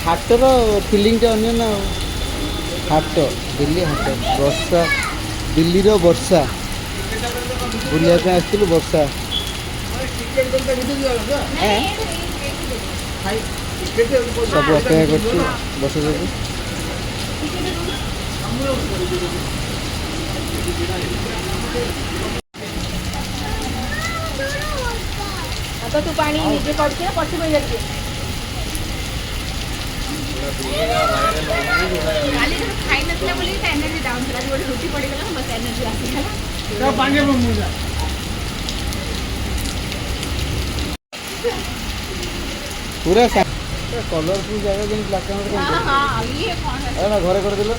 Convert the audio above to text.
ହାଟର ଫିଲିଂଟା ଅନ୍ୟ ନା ଆଉ। ହାଟ ଦିଲ୍ଲୀ ହାଟ ବର୍ଷା ଦିଲ୍ଲୀର ବର୍ଷା ବୁଲିବା ପାଇଁ ଆସିଥିଲୁ ବର୍ଷା। ସବୁ ଅପେକ୍ଷା କରୁଛୁ ବର୍ଷା ଯୋଗୁଁ। तो तू पानी नीचे पड़ते है पड़ते बज जाती है काली तो खाई नथला बोली ता एनर्जी डाउन थला जो रोटी पड़ी गला बस एनर्जी आसी गला तो पानी में मुजा पूरा कलरफुल जगह जेन ब्लैक एंड हां हां ये कौन है अरे ना घरे कर दिलो।